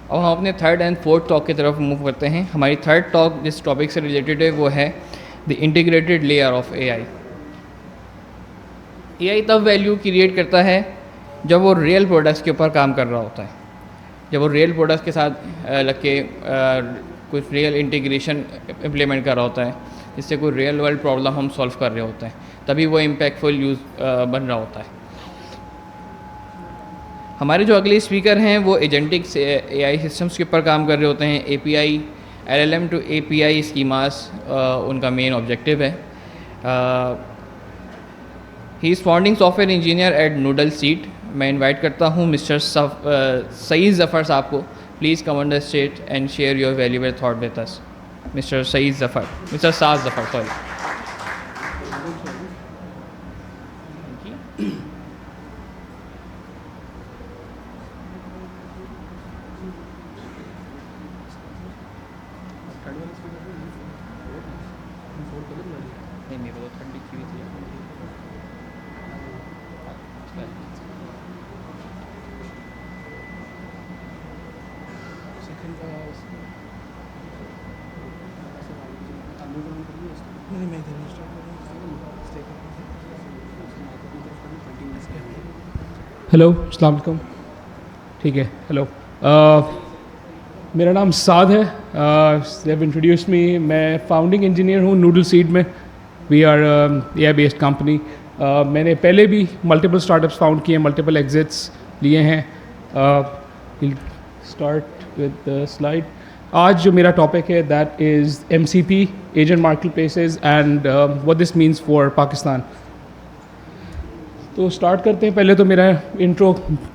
अब हम अपने थर्ड एंड फोर्थ टॉक की तरफ मूव करते हैं। हमारी थर्ड टॉक जिस टॉपिक से रिलेटेड है वो है the integrated layer of AI. AI तब वैल्यू क्रिएट करता है जब वो रियल प्रोडक्ट्स के ऊपर काम कर रहा होता है, जब वो रियल प्रोडक्ट्स के साथ लग के कुछ रियल इंटीग्रेशन इम्प्लीमेंट कर रहा होता है, जिससे कोई रियल वर्ल्ड प्रॉब्लम हम सॉल्व कर रहे होते हैं, तभी वो इम्पैक्टफुल यूज़ बन रहा होता है। हमारे जो अगले स्पीकर हैं वो एजेंटिक एआई सिस्टम्स के ऊपर काम कर रहे होते हैं। API LLM to API schemas उनका मेन ऑब्जेक्टिव है। He is founding software engineer at Noodle Seed. मैं इनवाइट करता हूँ मिस्टर सईद ज़फ़र साहब को। Please come on the stage and share your valuable thought with us. Mister Saeed Zafar, mister Saad Zafar, sorry. Hello, अस्सलाम वालेकुम। ठीक है, हेलो। मेरा नाम साद है। Have introduce me. मैं फाउंडिंग इंजीनियर हूँ नूडल सीड में। We are AI based company. मैंने पहले भी मल्टीपल स्टार्टअप्स फाउंड किए, मल्टीपल एग्जिट्स लिए हैं। Start with the slide. आज जो मेरा टॉपिक है that is MCP, agent market places, and what this means for Pakistan. तो स्टार्ट करते हैं। पहले तो मेरा इंट्रो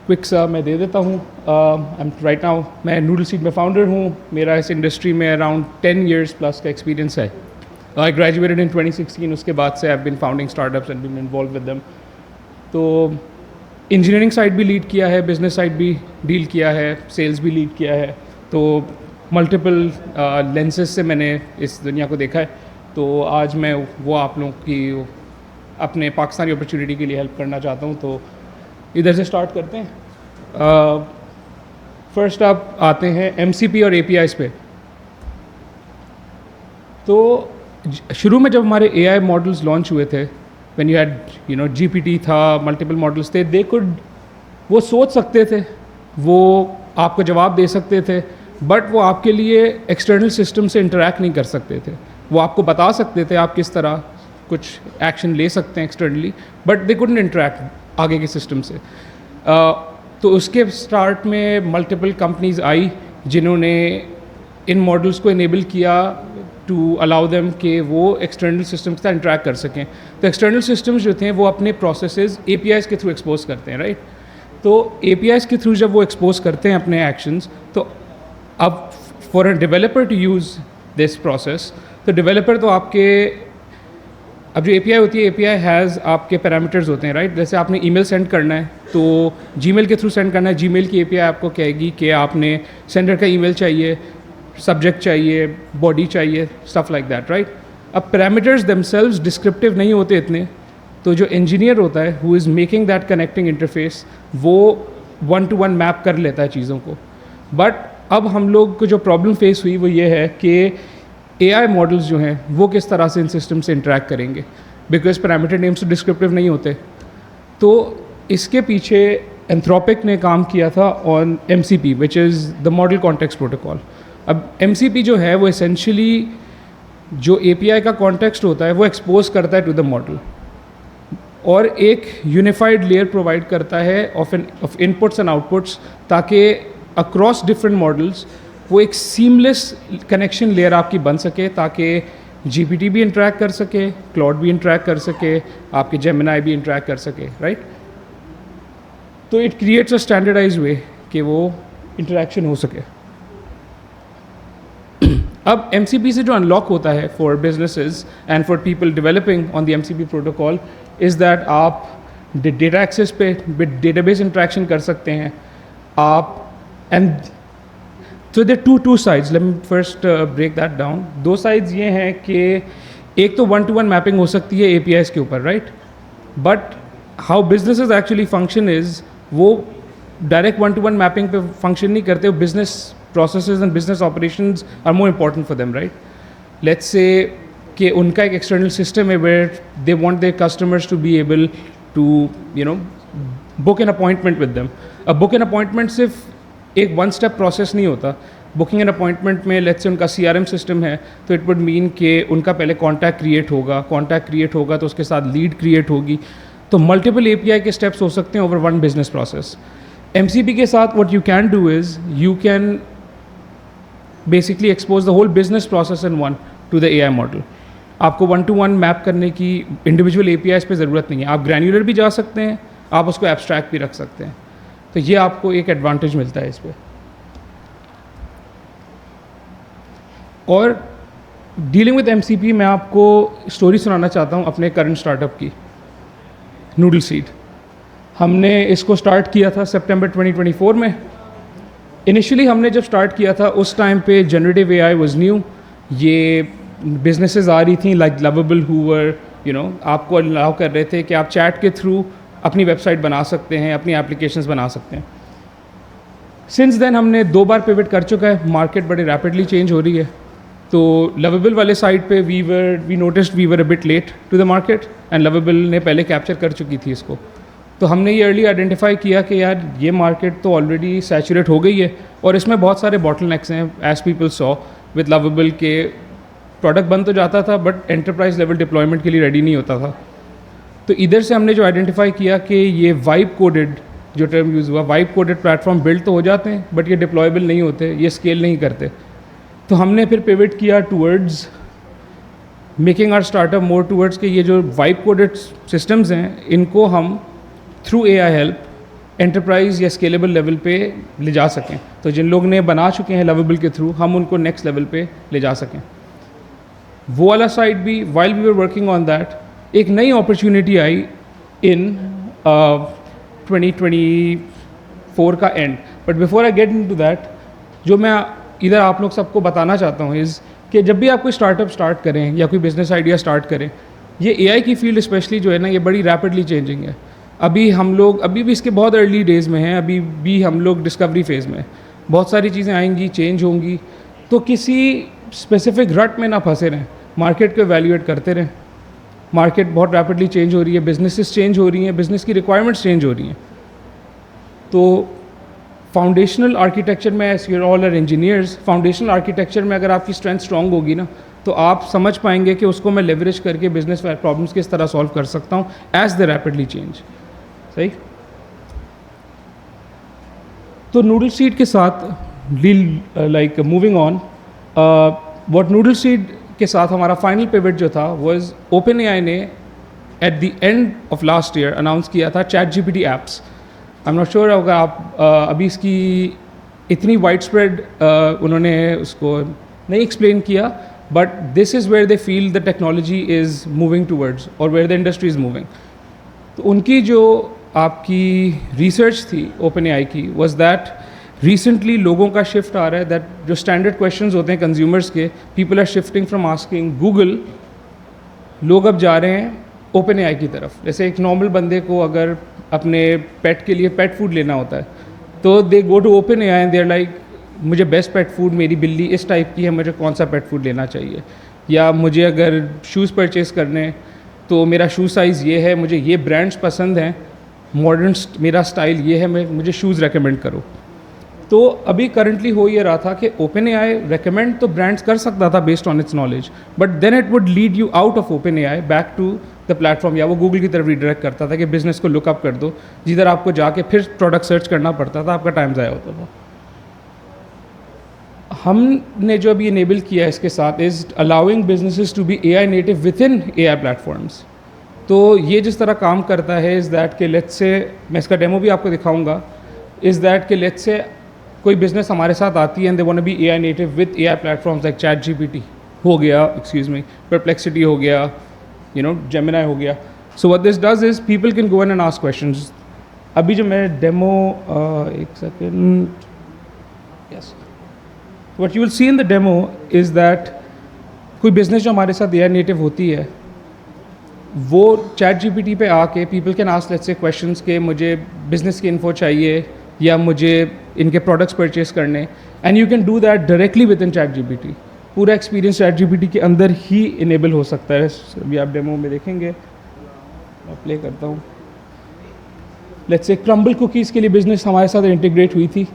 क्विक सा मैं दे देता हूँ। राइट नाउ मैं नूडल सीड में फाउंडर हूँ। मेरा इस इंडस्ट्री में अराउंड 10 years प्लस का एक्सपीरियंस है। I graduated in 2016। उसके बाद से I have been founding startups and been involve with them. तो इंजीनियरिंग साइड भी लीड किया है, बिजनेस साइड भी डील किया है, सेल्स भी लीड किया है। तो मल्टीपल लेंसेज से मैंने इस दुनिया को देखा है। तो आज मैं वो आप लोगों की अपने पाकिस्तानी अपॉर्चुनिटी के लिए हेल्प करना चाहता हूँ। तो इधर से स्टार्ट करते हैं। फर्स्ट आप आते हैं एमसीपी और एपीआईज पे। तो शुरू में जब हमारे एआई मॉडल्स लॉन्च हुए थे, व्हेन यू हैड जीपीटी था, मल्टीपल मॉडल्स थे, वो सोच सकते थे, वो आपको जवाब दे सकते थे, बट वो आपके लिए एक्सटर्नल सिस्टम से इंटरेक्ट नहीं कर सकते थे। वो आपको बता सकते थे आप किस तरह कुछ एक्शन ले सकते हैं externally, but they couldn't interact आगे के सिस्टम से। तो उसके स्टार्ट में मल्टीपल कंपनीज आई जिन्होंने इन मॉडल्स को इनेबल किया टू अलाउ देम कि वो एक्सटर्नल सिस्टम के साथ इंटरेक्ट कर सकें। तो एक्सटर्नल सिस्टम्स जो थे वो अपने प्रोसेसेस एपीआईज के थ्रू एक्सपोज करते हैं, राइट। तो एपीआईज के थ्रू जब वो एक्सपोज करते हैं अपने एक्शंस, तो अब for a developer to use this process, तो डेवलपर तो आपके अब जो एपीआई होती है, एपीआई हैज़ आपके पैरामीटर्स होते हैं, राइट। जैसे आपने ईमेल सेंड करना है तो जीमेल के थ्रू सेंड करना है। जीमेल की एपीआई आपको कहेगी कि आपने सेंडर का ईमेल चाहिए, सब्जेक्ट चाहिए, बॉडी चाहिए, स्टफ लाइक दैट, राइट। अब पैरामीटर्स देमसेल्व्स डिस्क्रिप्टिव नहीं होते इतने, तो जो इंजीनियर होता है who is making that connecting interface, वो 1-to-1 मैप कर लेता है चीज़ों को। बट अब हम लोग को जो प्रॉब्लम फेस हुई वो ये है कि एआई मॉडल्स जो हैं वो किस तरह से इन सिस्टम से इंटरेक्ट करेंगे, बिकॉज पैरामीटर नेम्स तो डिस्क्रिप्टिव नहीं होते। तो इसके पीछे एंथ्रोपिक ने काम किया था on MCP, which is the model context protocol. अब एमसीपी जो है वो एसेंशियली जो एपीआई का कॉन्टेक्स्ट होता है वो एक्सपोज करता है टू द मॉडल, और एक यूनिफाइड लेयर प्रोवाइड करता है ऑफ इनपुट्स एंड आउटपुट्स, ताकि अक्रॉस डिफरेंट मॉडल्स वो एक सीमलेस कनेक्शन लेयर आपकी बन सके, ताकि जीपीटी भी इंटरेक्ट कर सके, क्लाउड भी इंटरेक्ट कर सके, आपके जेमिनाई भी इंटरेक्ट कर सके, राइट। तो इट क्रिएट्स अ स्टैंडर्डाइज वे कि वो इंटरेक्शन हो सके। अब MCP से जो अनलॉक होता है for businesses and for people developing on the MCP protocol is that आप डेटा एक्सेस पे डेटाबेस इंटरेक्शन कर सकते हैं आप। And so there are two sides. Let me first break that down. दो sides ये हैं कि एक तो 1-to-1 mapping हो सकती है APIs के ऊपर, right? But how businesses actually function is वो direct 1-to-1 mapping पे function नहीं करते, वो business processes and business operations are more important for them, right? Let's say कि उनका एक external system है where they want their customers to be able to, you know, book an appointment with them. अब book an appointment सिर्फ एक one step process नहीं होता। Booking an appointment में लेट्स से उनका CRM सिस्टम है तो इट वुड मीन कि उनका पहले कॉन्टैक्ट क्रिएट होगा तो उसके साथ लीड क्रिएट होगी, तो मल्टीपल API के स्टेप्स हो सकते हैं over one business process. MCP के साथ what you can do is you can basically expose the whole business process in one to the AI model. आपको 1-to-1 मैप करने की इंडिविजुअल APIs पे ज़रूरत नहीं है, आप ग्रैन्युलर भी जा सकते हैं, आप उसको एब्स्ट्रैक्ट भी रख सकते हैं, तो ये आपको एक एडवांटेज मिलता है इस पर। और डीलिंग विद MCP मैं आपको स्टोरी सुनाना चाहता हूँ अपने करंट स्टार्टअप की, नूडल सीड। हमने इसको स्टार्ट किया था सितंबर 2024 में। इनिशियली हमने जब स्टार्ट किया था उस टाइम पे जनरेटिव AI वाज न्यू, ये बिजनेसेस आ रही थी like lovable Hoover, you know, आपको अलाउ कर रहे थे कि आप चैट के थ्रू अपनी वेबसाइट बना सकते हैं, अपनी एप्लीकेशंस बना सकते हैं। सिंस देन हमने 2 बार पिवट कर चुका है, मार्केट बड़े रैपिडली चेंज हो रही है। तो लवेबल वाले साइड पे we noticed we were a bit late to the market and Lovable ने पहले कैप्चर कर चुकी थी इसको। तो हमने ये अर्ली आइडेंटिफाई किया कि यार ये मार्केट तो ऑलरेडी सैचुरेट हो गई है और इसमें बहुत सारे बॉटलनेक्स हैं, as people saw with Lovable के प्रोडक्ट बन तो जाता था बट एंटरप्राइज लेवल डिप्लॉयमेंट के लिए रेडी नहीं होता था। तो इधर से हमने जो आइडेंटिफाई किया कि ये वाइब कोडेड, जो टर्म यूज़ हुआ, वाइब कोडेड प्लेटफॉर्म बिल्ड तो हो जाते हैं बट ये डिप्लॉयबल नहीं होते, ये स्केल नहीं करते। तो हमने फिर पिवट किया towards making our startup more towards कि ये जो वाइब कोडेड सिस्टम्स हैं इनको हम थ्रू AI हेल्प एंटरप्राइज या स्केलेबल लेवल पे ले जा सकें। तो जिन लोग ने बना चुके हैं लवेबल के थ्रू, हम उनको नेक्स्ट लेवल पे ले जा सकें। वो वाला साइड भी while we were working on that, एक नई अपॉर्चुनिटी आई इन 2024 का end. But before I get into that, जो मैं इधर आप लोग सबको बताना चाहता हूँ इज़ कि जब भी आप कोई स्टार्टअप स्टार्ट करें या कोई बिजनेस आइडिया स्टार्ट करें, ये AI की फील्ड स्पेशली जो है ना, ये बड़ी रैपिडली चेंजिंग है। अभी भी इसके बहुत अर्ली डेज़ में हैं, अभी भी हम लोग डिस्कवरी फेज़ में, बहुत सारी चीज़ें आएंगी, चेंज होंगी। तो किसी स्पेसिफिक रट में ना फंसे रहें, मार्केट को एवेल्यूएट करते रहें। मार्केट बहुत रैपिडली चेंज हो रही है, बिजनेसेस चेंज हो रही हैं, बिज़नेस की रिक्वायरमेंट्स चेंज हो रही हैं। तो फाउंडेशनल आर्किटेक्चर में, as you all are engineers, foundational architecture में अगर आपकी स्ट्रेंथ स्ट्रॉन्ग होगी ना, तो आप समझ पाएंगे कि उसको मैं लेवरेज करके बिजनेस प्रॉब्लम्स किस तरह सॉल्व कर सकता हूँ एज द रैपिडली चेंज। सही। तो नूडल सीड के साथ like moving on, what noodle seed के साथ हमारा फाइनल पिवट जो था वाज OpenAI ने at the end of last year announce किया था ChatGPT apps. I am not sure अगर आप अभी इसकी इतनी वाइड स्प्रेड उन्होंने उसको नहीं एक्सप्लेन किया, but this is where they feel the technology is moving towards और where the industry is moving. तो उनकी जो आपकी रिसर्च थी OpenAI की वाज दैट रिसेंटली लोगों का शिफ्ट आ रहा है, दैट जो स्टैंडर्ड क्वेश्चंस होते हैं कंज्यूमर्स के, people are shifting from asking Google, लोग अब जा रहे हैं OpenAI की तरफ। जैसे एक नॉर्मल बंदे को अगर अपने पेट के लिए पेट फूड लेना होता है तो they go to OpenAI and they are like, मुझे बेस्ट पेट फूड, मेरी बिल्ली इस टाइप की है, मुझे कौन सा पेट फूड लेना चाहिए। या मुझे अगर शूज़ परचेज़ करने तो मेरा शू साइज़ ये है, मुझे ये ब्रांड्स पसंद हैं, मॉडर्न मेरा स्टाइल ये है, मुझे शूज़ रेकमेंड करो। तो अभी करंटली हो ये रहा था कि OpenAI रेकमेंड तो ब्रांड्स कर सकता था based on its knowledge, but then it would lead you out of OpenAI back to the platform, या वो गूगल की तरफ रिडायरेक्ट करता था कि बिजनेस को लुकअप कर दो, जिधर आपको जाके फिर प्रोडक्ट सर्च करना पड़ता था, आपका टाइम ज़ाया होता था। हमने जो अभी इनेबल किया है इसके साथ is allowing businesses to be AI native within AI platforms. तो ये जिस तरह काम करता है इज़ दैट कि लेट्स से, मैं इसका डेमो भी आपको दिखाऊंगा, इज़ दैट कि लेट्स से कोई बिजनेस हमारे साथ आती है and they want to be AI native with AI platforms like ChatGPT हो गया, एक्सक्यूज मी, परप्लेक्सिटी हो गया, जेमिनाई हो गया. So what this does is people can go in and ask questions. अभी जो मैं डेमो, एक second, yes, what you will see in the demo is that कोई बिजनेस जो हमारे साथ एआई नेटिव होती है वो चैट जीपीटी पे आके people can ask let's say questions के मुझे बिजनेस की इन्फो चाहिए या मुझे इनके प्रोडक्ट्स परचेज करने, and you can do that directly with in chat GPT. पूरा एक्सपीरियंस चैट जीपीटी के अंदर ही इनेबल हो सकता है. अभी आप डेमो में देखेंगे, मैं प्ले करता हूँ. लेट्स से क्रम्बल कुकीज़ के लिए बिजनेस हमारे साथ इंटीग्रेट हुई थी.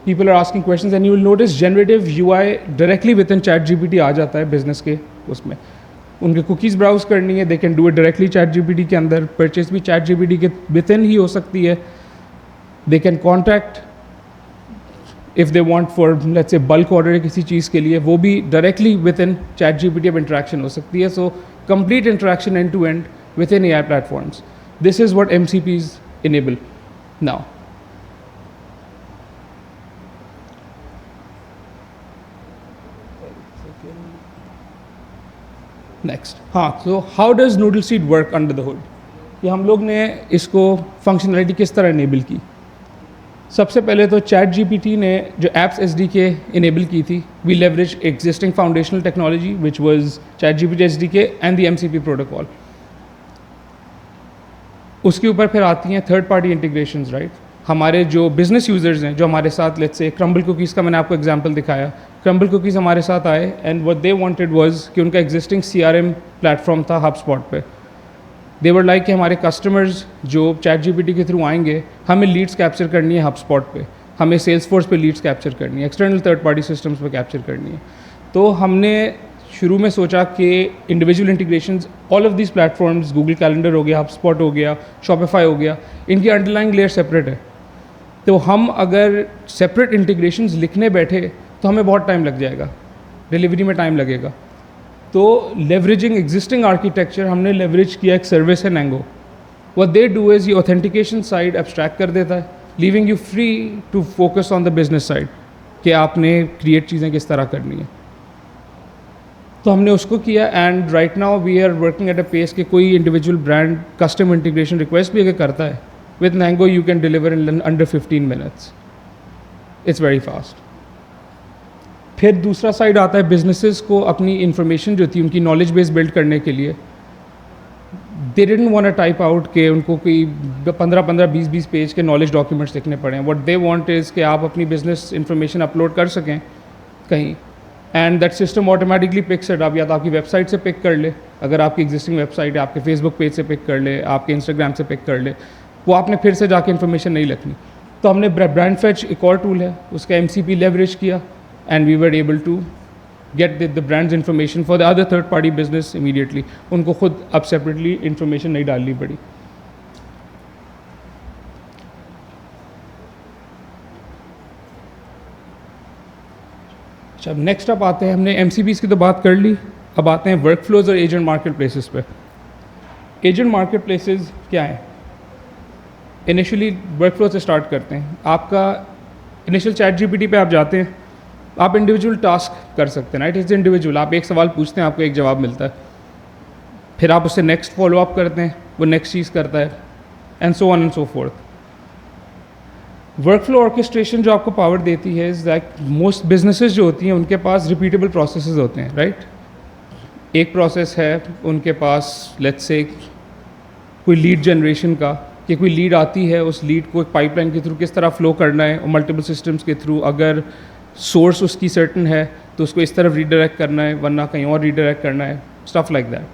People are asking questions and you will notice generative UI directly with in ChatGPT आ जाता है बिजनेस के. उसमें उनके कुकीज़ ब्राउज करनी है, they can do it directly ChatGPT के अंदर. परचेज भी चैट जीपीटी के विद इन ही हो सकती है. They can contact if they want for let's say bulk order किसी चीज़ के लिए, वो भी directly with in ChatGPT अब इंटरेक्शन हो सकती है. So complete interaction end to end within AI platforms. This is what MCPs enable now. Next, हाँ, so how does noodle seed work under the hood. ये हम लोग ने इसको फंक्शनलिटी किस तरह इनेबल की. सबसे पहले तो चैट जीपीटी ने जो एप्स SDK इनेबल की थी, we leverage existing foundational technology which was ChatGPT SDK and the MCP protocol. उसके ऊपर फिर आती हैं थर्ड पार्टी इंटीग्रेशंस, राइट. हमारे जो बिजनेस यूजर्स हैं जो हमारे साथ, लेट्स से क्रम्बल कुकीज़ का मैंने आपको एग्जांपल दिखाया, क्रम्बल कुकीज़ हमारे साथ आए and what they wanted was कि उनका एग्जिस्टिंग CRM प्लेटफॉर्म था HubSpot पे. दे वर लाइक कि हमारे कस्टमर्स जो चैट जीपीटी के थ्रू आएंगे, हमें लीड्स कैप्चर करनी है HubSpot पे, हमें Salesforce पे लीड्स कैप्चर करनी है, एक्सटर्नल थर्ड पार्टी सिस्टम्स पे कैप्चर करनी है. तो हमने शुरू में सोचा कि individual integrations, all of this platforms, Google calendar हो गया, HubSpot हो गया, Shopify हो गया, इनकी अंडरलाइंग लेयर सेपरेट है. तो हम अगर सेपरेट इंटीग्रेशंस लिखने बैठे तो हमें बहुत टाइम लग जाएगा, डिलीवरी में टाइम लगेगा. तो लेवरेजिंग एग्जिस्टिंग आर्किटेक्चर हमने लेवरेज किया एक सर्विस है Nango. What they do is ये ऑथेंटिकेशन साइड एब्स्ट्रैक्ट कर देता है, leaving you free to focus on the business side कि आपने क्रिएट चीज़ें किस तरह करनी है. तो हमने उसको किया and right now we are working at a pace कि कोई individual brand custom integration request भी अगर करता है with Nango you can deliver in under 15 minutes. It's very fast. फिर दूसरा साइड आता है बिजनेसेस को अपनी इंफॉर्मेशन जो थी उनकी नॉलेज बेस बिल्ड करने के लिए, they didn't want to type out के उनको कोई 15-20 पेज के नॉलेज डॉक्यूमेंट्स लिखने पड़े. व्हाट दे वांट इज़ कि आप अपनी बिजनेस इंफॉर्मेशन अपलोड कर सकें कहीं and that system automatically picks it up. या तो आपकी वेबसाइट से पिक कर ले, अगर आपकी एग्जिस्टिंग वेबसाइट है, आपके फेसबुक पेज से पिक कर ले, आपके इंस्टाग्राम से पिक कर ले, वो आपने फिर से जाके इन्फॉर्मेशन नहीं लिखनी. तो हमने ब्रांड फैच एक और टूल है, उसका MCP लेवरेज किया and we were able to get the brands information for the other third party business immediately. उनको खुद अब सेपरेटली इन्फॉर्मेशन नहीं डालनी पड़ी. अच्छा, अब नेक्स्ट अप आते हैं, हमने MCPs की तो बात कर ली, अब आते हैं वर्क फ्लोज और एजेंट मार्केट प्लेसेस पे. एजेंट मार्केट प्लेसेस क्या है? इनिशियली वर्क फ्लो से स्टार्ट करते हैं. आपका इनिशियल चैट जीपीटी पे आप जाते हैं, आप इंडिविजुअल टास्क कर सकते हैं, राइट. इट्स इंडिविजुअल, आप एक सवाल पूछते हैं, आपको एक जवाब मिलता है, फिर आप उससे नेक्स्ट फॉलो अप करते हैं, वो नेक्स्ट चीज़ करता है, and so on and so fourth. Work flow orchestration जो आपको पावर देती है इज़ दैट मोस्ट बिजनेसेस जो होती हैं उनके पास रिपीटेबल प्रोसेसेस होते हैं, राइट. एक प्रोसेस है उनके पास, लेट्स से कोई लीड जनरेशन का, कि कोई लीड आती है, उस लीड को एक पाइपलाइन के थ्रू किस तरह फ्लो करना है और मल्टीपल सिस्टम्स के थ्रू, अगर सोर्स उसकी सर्टन है तो उसको इस तरफ रीडायरेक्ट करना है, वरना कहीं और रीडायरेक्ट करना है, स्टफ लाइक दैट.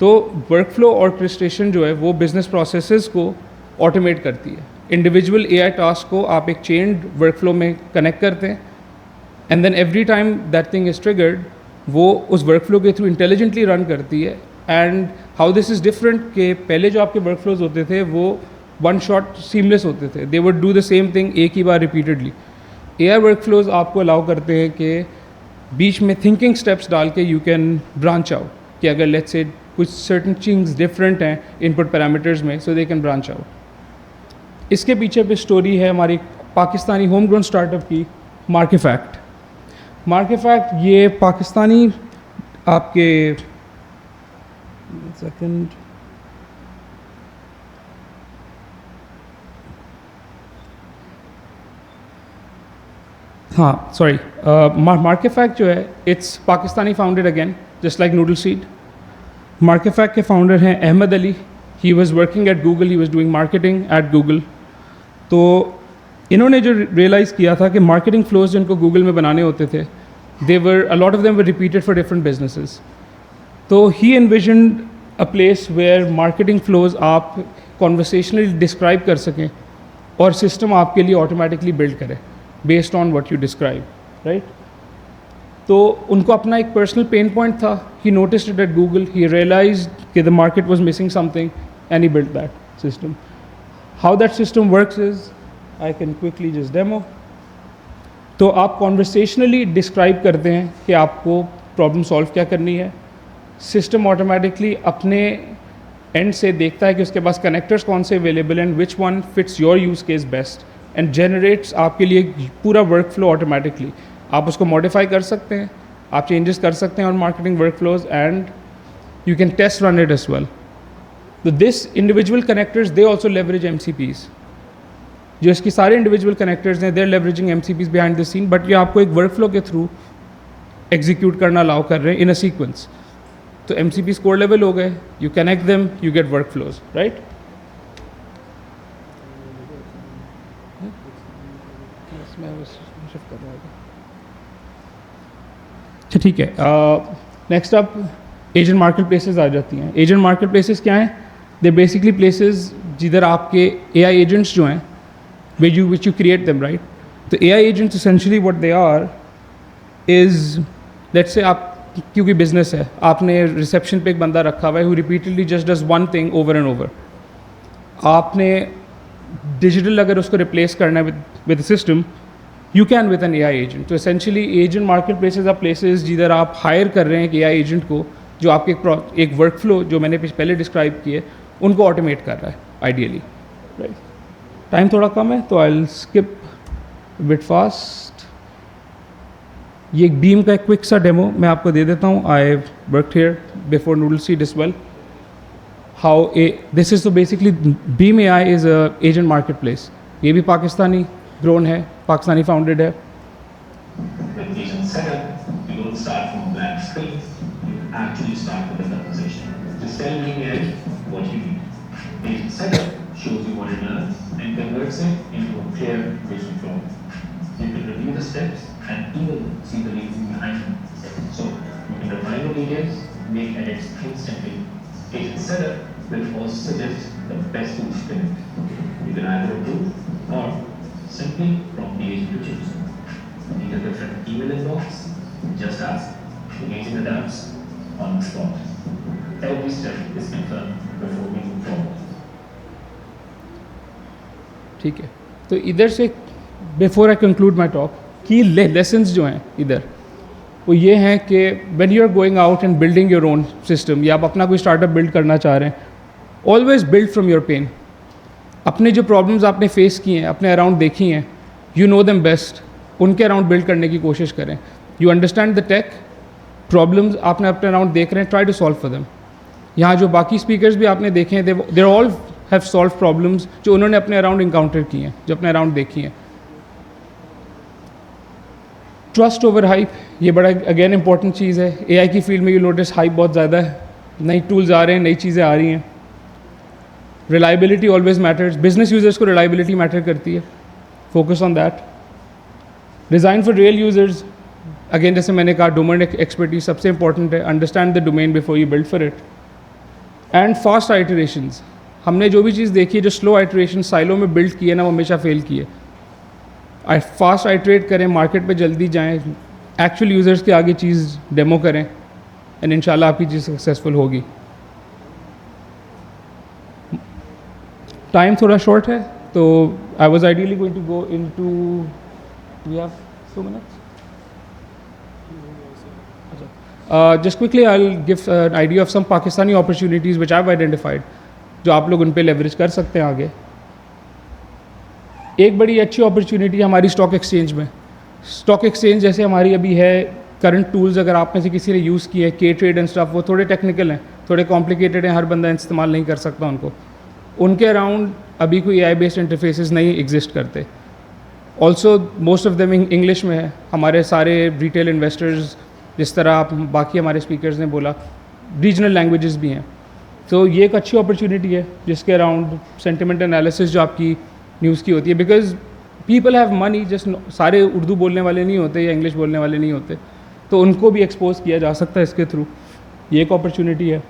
तो वर्क फ्लो ऑर्केस्ट्रेशन जो है वो बिजनेस प्रोसेसेस को ऑटोमेट करती है. इंडिविजुअल AI टास्क को आप एक चेन्ड वर्क फ्लो में कनेक्ट करते हैं and then every time that thing is triggered, वो उस वर्क फ्लो के थ्रू इंटेलिजेंटली रन करती है. And how this is different कि पहले जो आपके वर्क फ्लोज होते थे वो वन शॉट सीमलेस होते थे, they would do the same thing एक ही बार रिपीटेडली. AI वर्क फ्लोज आपको अलाउ करते हैं कि बीच में थिंकिंग स्टेप्स डाल के यू कैन ब्रांच आउट. कि अगर लेट्स से कुछ सर्टन थिंग्स डिफरेंट हैं इनपुट पैरामीटर्स में, सो दे कैन ब्रांच आउट। इसके पीछे पे स्टोरी है हमारी पाकिस्तानी होम ग्रोन स्टार्टअप की, मार्केफैक्ट। मार्केफैक्ट ये पाकिस्तानी आपके सेकंड हाँ सॉरी, मार्केफैक्ट जो है it's Pakistani founded again just like Noodle Seed. Markefact के फाउंडर हैं Ahmad Ali. He was working at Google, he was doing marketing at Google. तो इन्होंने जो रियलाइज़ किया था कि मार्केटिंग फ्लोज जिनको गूगल में बनाने होते थे, they were a lot of them were repeated for different businesses. तो he envisioned a place where marketing flows आप कॉन्वर्सेशनली डिस्क्राइब कर सकें और सिस्टम आपके लिए ऑटोमेटिकली बिल्ड करे based on what you describe, right. तो उनको अपना एक पर्सनल पेन पॉइंट था। He noticed it at Google, he realized कि the market was missing something and he built that system. How that system works is, I can quickly just demo. तो आप conversationally describe करते हैं कि आपको problem solve क्या करनी है। सिस्टम ऑटोमेटिकली अपने एंड से देखता है कि उसके पास कनेक्टर्स कौन से अवेलेबल हैं, which one fits your use case best, and generates आपके लिए पूरा वर्क फ्लो ऑटोमेटिकली। आप उसको मॉडिफाई कर सकते हैं, आप चेंजेस कर सकते हैं और marketing workflows, and you can test run it as well. तो this individual connectors they also leverage MCPs। जो इसकी सारे इंडिविजुअल कनेक्टर्स हैं, they are leveraging MCPs behind the scene, but ये आपको एक वर्क फ्लो के थ्रू एग्जीक्यूट करना अलाउ कर रहे हैं इन अ सीक्वेंस। तो MCPs कोर लेवल हो गए, you connect them, you get workflows, right. अच्छा ठीक है, next up agent market places आ जाती हैं। एजेंट मार्केट प्लेसेस क्या हैं? दे बेसिकली प्लेसेस जिधर आपके AI एजेंट्स जो हैं which you create them, right. तो AI agents essentially what they are is, let's say आप क्योंकि बिजनेस है, आपने रिसेप्शन पे एक बंदा रखा हुआ है who repeatedly just does one thing over and over. आपने डिजिटल अगर उसको रिप्लेस करना है with system, you can with an AI agent. तो essentially agent marketplaces are places जिधर आप हायर कर रहे हैं कि AI एजेंट को, जो आपके एक वर्क फ्लो जो मैंने पहले डिस्क्राइब किए उनको ऑटोमेट कर रहा है आइडियली, राइट। टाइम थोड़ा कम है तो I will skip bit fast. ये एक बीम का एक क्विक सा डेमो मैं आपको दे देता हूँ। I worked here before Noodle Seed as well. How this is तो basically Beam AI is a agent marketplace. ये भी पाकिस्तानी ग्रोन है, पाकिस्तानी फाउंडेड है। With agent setup, you don't start from a blank screen. You actually start with a conversation. Just tell me what you need. Agent setup shows you what it does and converts it into a clear visual flow. You can review the steps and even see the reason behind them. So you can refine the details, make edits instantly. Agent setup will also suggest the best tools to connect. You can either approve or simply prompt the agent to choose. Need a different email inbox? Just ask. The agent adapts on the spot. Every step is confirmed before we move forward. ठीक है, तो इधर से before I conclude my talk की lessons जो हैं इधर वो ये हैं कि when you are going out and building your own system, या आप अपना कोई स्टार्टअप बिल्ड करना चाह रहे हैं, always build from your pain. अपने जो प्रॉब्लम्स आपने फेस किए हैं, अपने अराउंड देखी हैं, यू नो देम बेस्ट, उनके अराउंड बिल्ड करने की कोशिश करें। You understand the tech problems आपने अपने अराउंड देख रहे हैं, try to solve for them. यहाँ जो बाकी स्पीकर्स भी आपने देखे हैं, they all have solve problems जो उन्होंने अपने अराउंड इंकाउंटर किए हैं, जो अपने अराउंड देखी हैं। ट्रस्ट ओवर हाइप, ये बड़ा अगेन इंपॉर्टेंट चीज़ है। AI की फील्ड में यू नोटिस हाइप बहुत ज़्यादा है, नई टूल्स आ रहे हैं, नई चीज़ें आ रही हैं। Reliability always matters, business users को रिलायबिलिटी मैटर करती है, focus on that. Design for real users, again जैसे मैंने कहा डोमेन एक्सपर्टीज सबसे इंपॉर्टेंट है, understand the domain before you build for it. And fast iterations, हमने जो भी चीज़ देखी है, जो स्लो आइटरेशन साइलो में बिल्ड किए ना, वो हमेशा फेल किए। फास्ट आइटरेट करें, मार्केट पे जल्दी जाएं, एक्चुअल यूज़र्स के आगे चीज़ डेमो करें, एंड इंशाल्लाह आपकी चीज़ सक्सेसफुल होगी। टाइम थोड़ा शॉर्ट है, तो I was ideally going to go into, we have 2 minutes? अच्छा, Just quickly, I'll give an idea of some Pakistani opportunities which I've identified, जो आप लोग उन पे leverage कर सकते हैं आगे. एक बड़ी अच्छी अपॉर्चुनिटी हमारी स्टॉक एक्सचेंज में. स्टॉक एक्सचेंज जैसे हमारी अभी है, करंट टूल्स अगर आप में से किसी ने यूज़ किए, के ट्रेड एंड स्टफ, वो थोड़े टेक्निकल हैं, थोड़े कॉम्प्लिकेटेड हैं, हर बंदा इस्तेमाल नहीं कर सकता उनको. उनके अराउंड अभी कोई AI बेस्ड इंटरफेसेस नहीं एग्जिस्ट करते. Also most of them English में है. हमारे सारे रिटेल इन्वेस्टर्स, जिस तरह आप बाकी हमारे स्पीकर्स ने बोला, रीजनल लैंग्वेजेस भी हैं. तो ये एक अच्छी अपॉर्चुनिटी है जिसके अराउंड सेंटिमेंट एनालिसिस जो आपकी न्यूज़ की होती है, because people have money, just सारे उर्दू बोलने वाले नहीं होते या इंग्लिश बोलने वाले नहीं होते, तो उनको भी एक्सपोज किया जा सकता है इसके थ्रू. ये एक अपॉर्चुनिटी है.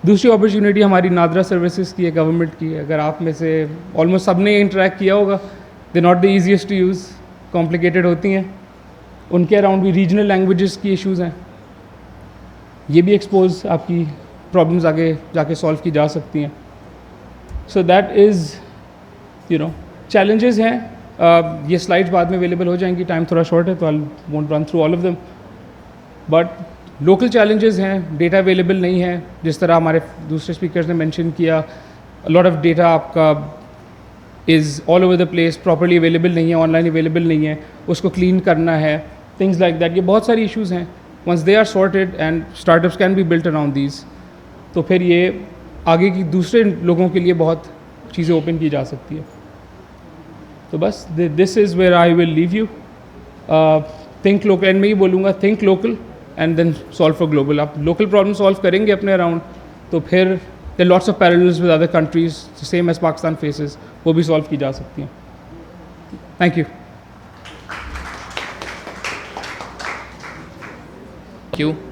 दूसरी अपॉर्चुनिटी हमारी नादरा सर्विसेज की है, गवर्नमेंट की है. अगर आप में से ऑलमोस्ट सब ने इंटरेक्ट किया होगा, they not the easiest to use, complicated होती हैं. उनके अराउंड भी रीजनल लैंग्वेजेस की इश्यूज़ हैं. ये भी एक्सपोज आपकी प्रॉब्लम्स आगे जाके सॉल्व की जा सकती हैं. सो दैट इज़ चैलेंजेस हैं. ये स्लाइड्स बाद में अवेलेबल हो जाएंगी, टाइम थोड़ा शॉर्ट है तो I won't run through all of them. But local challenges हैं, डेटा अवेलेबल नहीं है, जिस तरह हमारे दूसरे स्पीकर्स ने मेंशन किया. लॉट ऑफ डेटा आपका is all over the place, properly available नहीं है, ऑनलाइन अवेलेबल नहीं है, उसको क्लीन करना है, थिंग्स लाइक दैट. ये बहुत सारी इश्यूज़ हैं. Once they are sorted and startups can be built around these, तो फिर ये आगे की दूसरे लोगों के लिए बहुत चीज़ें ओपन की जा सकती है. तो बस this is where I will leave you. Think local, and मैं ही बोलूँगा, think local and then solve for global. आप लोकल प्रॉब्लम सॉल्व करेंगे अपने अराउंड, तो फिर there lots of parallels with other countries same as Pakistan faces, वो भी सॉल्व की जा सकती हैं. Thank you. Thank you.